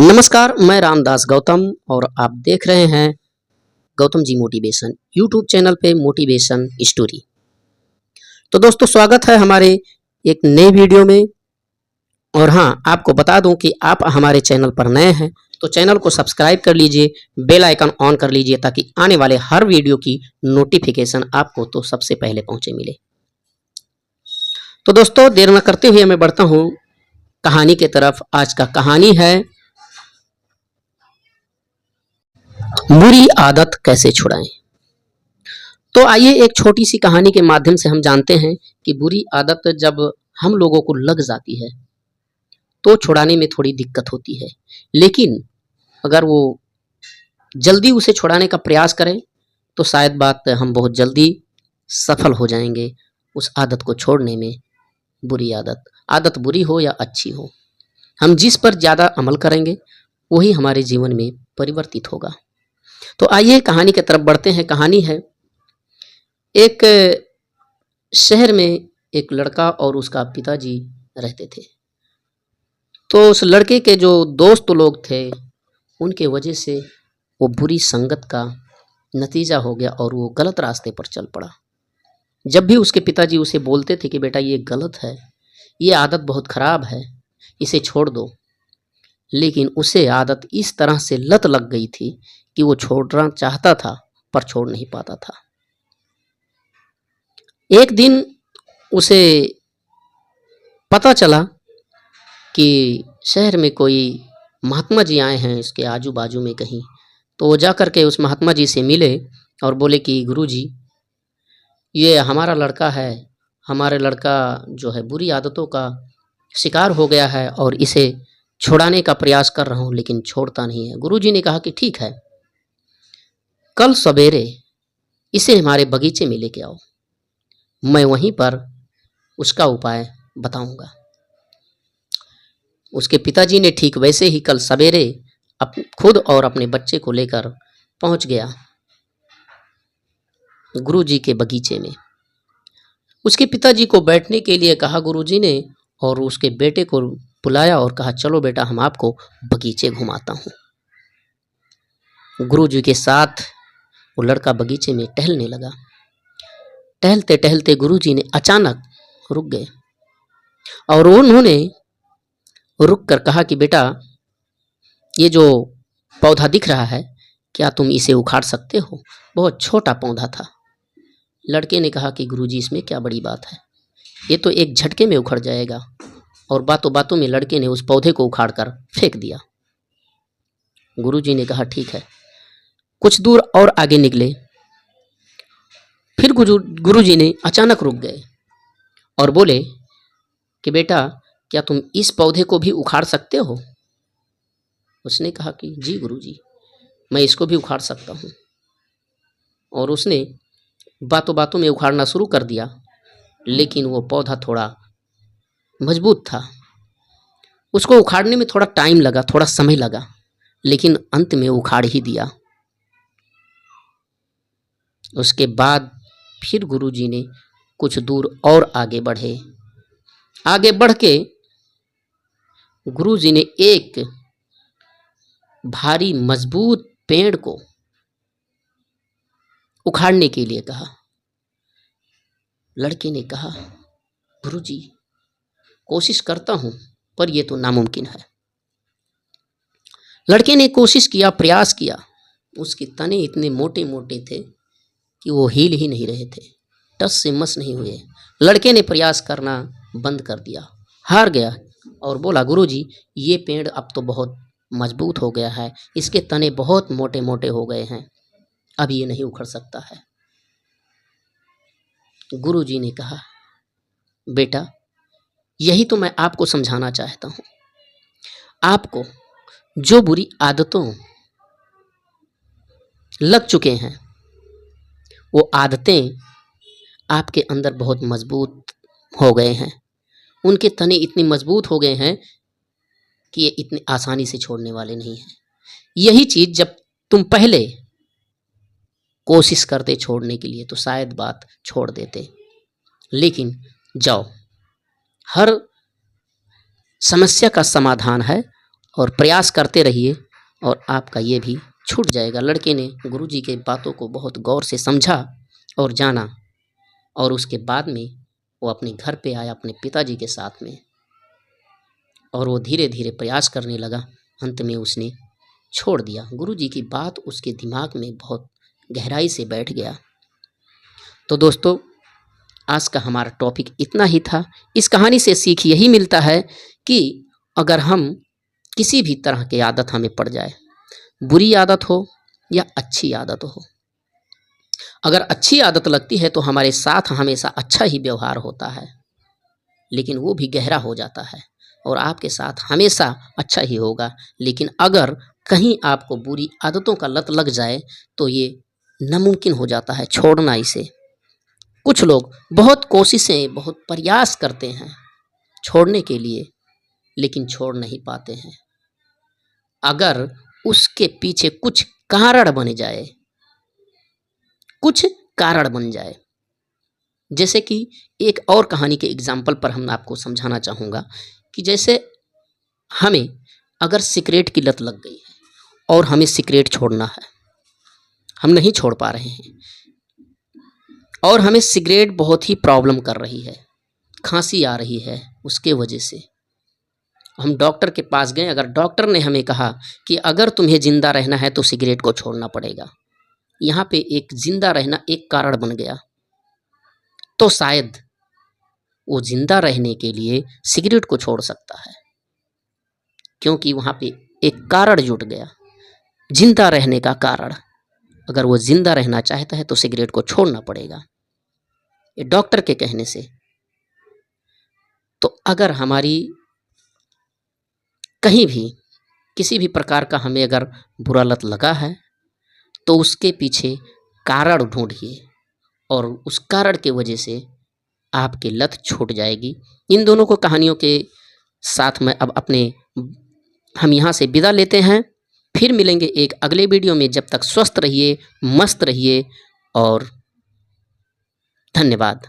नमस्कार, मैं रामदास गौतम और आप देख रहे हैं Gautam ji motivation YouTube channel पे मोटिवेशन स्टोरी। तो दोस्तों स्वागत है हमारे एक नए वीडियो में। और हाँ, आपको बता दूं कि आप हमारे चैनल पर नए हैं तो चैनल को सब्सक्राइब कर लीजिए, बेल आइकन ऑन कर लीजिए ताकि आने वाले हर वीडियो की नोटिफिकेशन आपको तो सबसे पहले पहुंचे मिले। तो दोस्तों देर न करते हुए मैं बढ़ता हूँ कहानी के तरफ। आज का कहानी है बुरी आदत कैसे छुड़ाएं। तो आइए एक छोटी सी कहानी के माध्यम से हम जानते हैं कि बुरी आदत जब हम लोगों को लग जाती है तो छुड़ाने में थोड़ी दिक्कत होती है, लेकिन अगर वो जल्दी उसे छुड़ाने का प्रयास करें तो शायद बात हम बहुत जल्दी सफल हो जाएंगे उस आदत को छोड़ने में। बुरी आदत बुरी हो या अच्छी हो, हम जिस पर ज़्यादा अमल करेंगे वही हमारे जीवन में परिवर्तित होगा। तो आइए कहानी की तरफ बढ़ते हैं। कहानी है एक शहर में एक लड़का और उसका पिताजी रहते थे। तो उस लड़के के जो दोस्त लोग थे उनके वजह से वो बुरी संगत का नतीजा हो गया और वो गलत रास्ते पर चल पड़ा। जब भी उसके पिताजी उसे बोलते थे कि बेटा ये गलत है, ये आदत बहुत ख़राब है, इसे छोड़ दो, लेकिन उसे आदत इस तरह से लत लग गई थी कि वो छोड़ना चाहता था पर छोड़ नहीं पाता था। एक दिन उसे पता चला कि शहर में कोई महात्मा जी आए हैं इसके आजू बाजू में कहीं। तो वो जा कर के उस महात्मा जी से मिले और बोले कि गुरुजी, ये हमारा लड़का है, हमारे लड़का जो है बुरी आदतों का शिकार हो गया है और इसे छुड़ाने का प्रयास कर रहा हूँ लेकिन छोड़ता नहीं है। गुरुजी ने कहा कि ठीक है, कल सवेरे इसे हमारे बगीचे में लेके आओ, मैं वहीं पर उसका उपाय बताऊंगा। उसके पिताजी ने ठीक वैसे ही कल सवेरे खुद और अपने बच्चे को लेकर पहुंच गया गुरुजी के बगीचे में। उसके पिताजी को बैठने के लिए कहा गुरुजी ने, और उसके बेटे को बुलाया और कहा चलो बेटा हम आपको बगीचे घुमाता हूँ। गुरुजी के साथ वो लड़का बगीचे में टहलने लगा। टहलते टहलते गुरुजी ने अचानक रुक गए और उन्होंने रुक कर कहा कि बेटा ये जो पौधा दिख रहा है क्या तुम इसे उखाड़ सकते हो? बहुत छोटा पौधा था। लड़के ने कहा कि गुरुजी इसमें क्या बड़ी बात है, ये तो एक झटके में उखड़ जाएगा। और बातों बातों में लड़के ने उस पौधे को उखाड़ कर फेंक दिया। गुरुजी ने कहा ठीक है। कुछ दूर और आगे निकले, फिर गुरुजी ने अचानक रुक गए और बोले कि बेटा क्या तुम इस पौधे को भी उखाड़ सकते हो? उसने कहा कि जी गुरुजी, मैं इसको भी उखाड़ सकता हूँ। और उसने बातों बातों में उखाड़ना शुरू कर दिया, लेकिन वो पौधा थोड़ा मजबूत था। उसको उखाड़ने में थोड़ा टाइम लगा, थोड़ा समय लगा, लेकिन अंत में उखाड़ ही दिया। उसके बाद फिर गुरुजी ने कुछ दूर और आगे बढ़े। आगे बढ़ के गुरुजी ने एक भारी मजबूत पेड़ को उखाड़ने के लिए कहा। लड़के ने कहा गुरुजी कोशिश करता हूं पर यह तो नामुमकिन है। लड़के ने कोशिश किया, प्रयास किया, उसके तने इतने मोटे मोटे थे कि वो हिल ही नहीं रहे थे, टस से मस नहीं हुए। लड़के ने प्रयास करना बंद कर दिया, हार गया और बोला गुरुजी ये पेड़ अब तो बहुत मजबूत हो गया है, इसके तने बहुत मोटे मोटे हो गए हैं, अब ये नहीं उखड़ सकता है। गुरुजी ने कहा बेटा यही तो मैं आपको समझाना चाहता हूँ। आपको जो बुरी आदतों लग चुके हैं वो आदतें आपके अंदर बहुत मजबूत हो गए हैं, उनके तने इतने मजबूत हो गए हैं कि ये इतनी आसानी से छोड़ने वाले नहीं हैं। यही चीज़ जब तुम पहले कोशिश करते छोड़ने के लिए तो शायद बात छोड़ देते, लेकिन जाओ, हर समस्या का समाधान है और प्रयास करते रहिए और आपका ये भी छूट जाएगा। लड़के ने गुरुजी के बातों को बहुत गौर से समझा और जाना, और उसके बाद में वो अपने घर पे आया अपने पिताजी के साथ में, और वो धीरे धीरे प्रयास करने लगा। अंत में उसने छोड़ दिया। गुरुजी की बात उसके दिमाग में बहुत गहराई से बैठ गया। तो दोस्तों, आज का हमारा टॉपिक इतना ही था। इस कहानी से सीख यही मिलता है कि अगर हम किसी भी तरह की आदत हमें पड़ जाए, बुरी आदत हो या अच्छी आदत हो, अगर अच्छी आदत लगती है तो हमारे साथ हमेशा अच्छा ही व्यवहार होता है, लेकिन वो भी गहरा हो जाता है और आपके साथ हमेशा अच्छा ही होगा। लेकिन अगर कहीं आपको बुरी आदतों का लत लग जाए तो ये नामुमकिन हो जाता है छोड़ना इसे। कुछ लोग बहुत कोशिशें, बहुत प्रयास करते हैं छोड़ने के लिए, लेकिन छोड़ नहीं पाते हैं। अगर उसके पीछे कुछ कारण बन जाए, कुछ कारण बन जाए, जैसे कि एक और कहानी के एग्जाम्पल पर हम आपको समझाना चाहूँगा कि जैसे हमें अगर सिगरेट की लत लग गई है और हमें सिगरेट छोड़ना है, हम नहीं छोड़ पा रहे हैं और हमें सिगरेट बहुत ही प्रॉब्लम कर रही है, खांसी आ रही है उसके वजह से, हम डॉक्टर के पास गए। अगर डॉक्टर ने हमें कहा कि अगर तुम्हें ज़िंदा रहना है तो सिगरेट को छोड़ना पड़ेगा, यहाँ पे एक ज़िंदा रहना एक कारण बन गया, तो शायद वो ज़िंदा रहने के लिए सिगरेट को छोड़ सकता है, क्योंकि वहाँ पे एक कारण जुट गया, ज़िंदा रहने का कारण। अगर वो ज़िंदा रहना चाहता है तो सिगरेट को छोड़ना पड़ेगा, ये डॉक्टर के कहने से। तो अगर हमारी कहीं भी किसी भी प्रकार का हमें अगर बुरा लत लगा है तो उसके पीछे कारण ढूंढिए और उस कारण के वजह से आपकी लत छूट जाएगी। इन दोनों को कहानियों के साथ में अब हम यहाँ से विदा लेते हैं। फिर मिलेंगे एक अगले वीडियो में। जब तक स्वस्थ रहिए, मस्त रहिए और धन्यवाद।